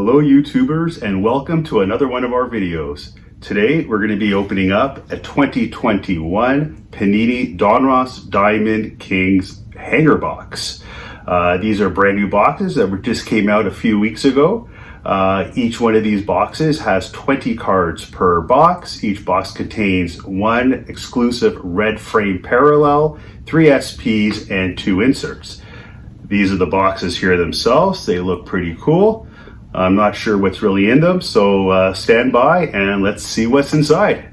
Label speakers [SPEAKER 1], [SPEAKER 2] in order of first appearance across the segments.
[SPEAKER 1] Hello YouTubers, and welcome to another one of our videos. Today we're going to be opening up a 2021 Panini Donruss Diamond Kings hanger box. These are brand new boxes that just came out a few weeks ago. Each one of these boxes has 20 cards per box. Each box contains one exclusive red frame parallel, 3 SPs, and 2 inserts. These are the boxes here themselves. They look pretty cool. I'm not sure what's really in them, so stand by and let's see what's inside.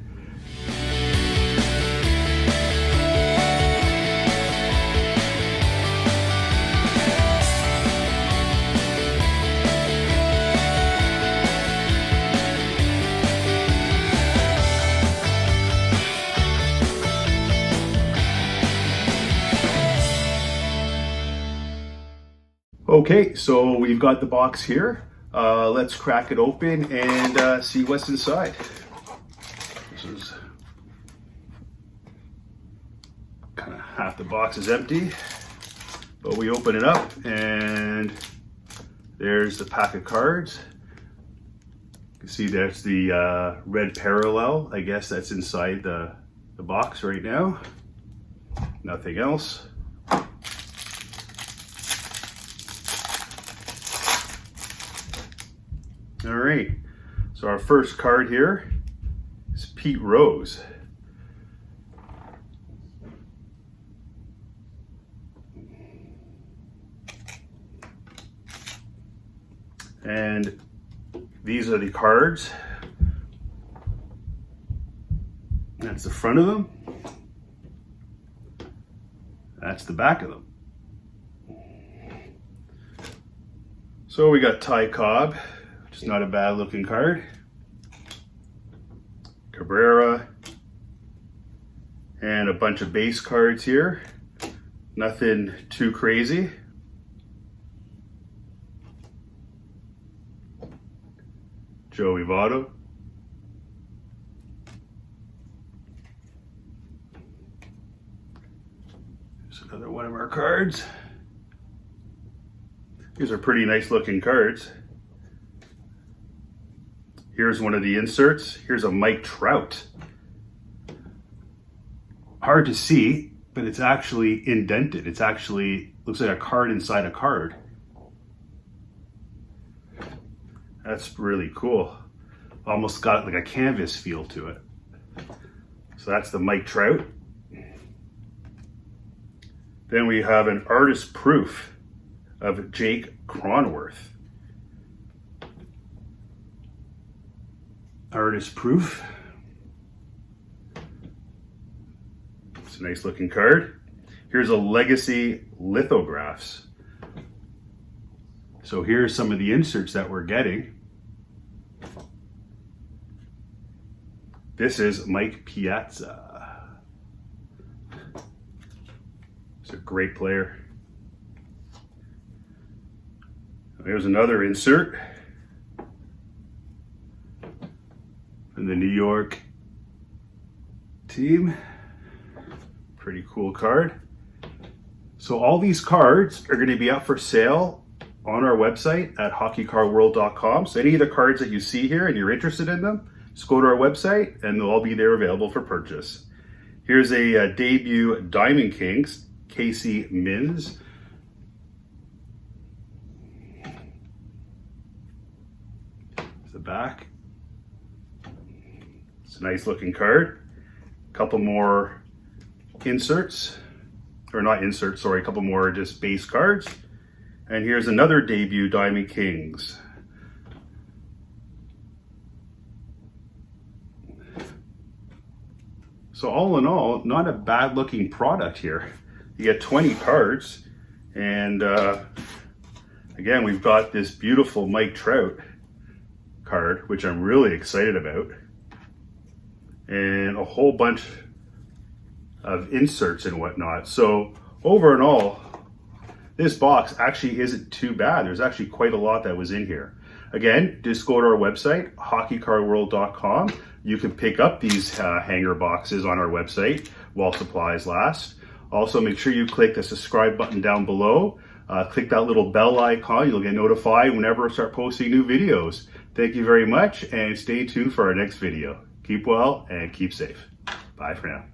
[SPEAKER 1] Okay, so we've got the box here. Let's crack it open and see what's inside. This is kind of half the box is empty, but we open it up and there's the pack of cards. You can see there's the red parallel. I guess that's inside the box right now. Nothing else. All right, so our first card here is Pete Rose. And these are the cards. That's the front of them. That's the back of them. So we got Ty Cobb. It's not a bad looking card. Cabrera, and a bunch of base cards here. Nothing too crazy. Joey Votto. Here's another one of our cards. These are pretty nice looking cards. Here's one of the inserts. Here's a Mike Trout. Hard to see, but it's actually indented. It's actually, looks like a card inside a card. That's really cool. Almost got like a canvas feel to it. So that's the Mike Trout. Then we have an artist proof of Jake Cronworth. Artist proof. It's a nice looking card. Here's a legacy lithographs. So here's some of the inserts that we're getting. This is Mike Piazza. He's a great player. There's another insert. And the New York team. Pretty cool card. So all these cards are going to be up for sale on our website at hockeycardworld.com. So any of the cards that you see here and you're interested in them, just go to our website and they'll all be there available for purchase. Here's a debut Diamond Kings, Casey Mins. There's the back. It's a nice looking card. A couple more inserts, or not inserts, sorry, a couple more just base cards. And here's another debut Diamond Kings. So all in all, not a bad looking product here. You get 20 cards, and again, we've got this beautiful Mike Trout card, which I'm really excited about. And a whole bunch of inserts and whatnot. So over and all, this box actually isn't too bad. There's actually quite a lot that was in here. Again, just go to our website, hockeycardworld.com. You can pick up these hanger boxes on our website while supplies last. Also, make sure you click the subscribe button down below. Click that little bell icon. You'll get notified whenever I start posting new videos. Thank you very much, and stay tuned for our next video. Keep well and keep safe. Bye for now.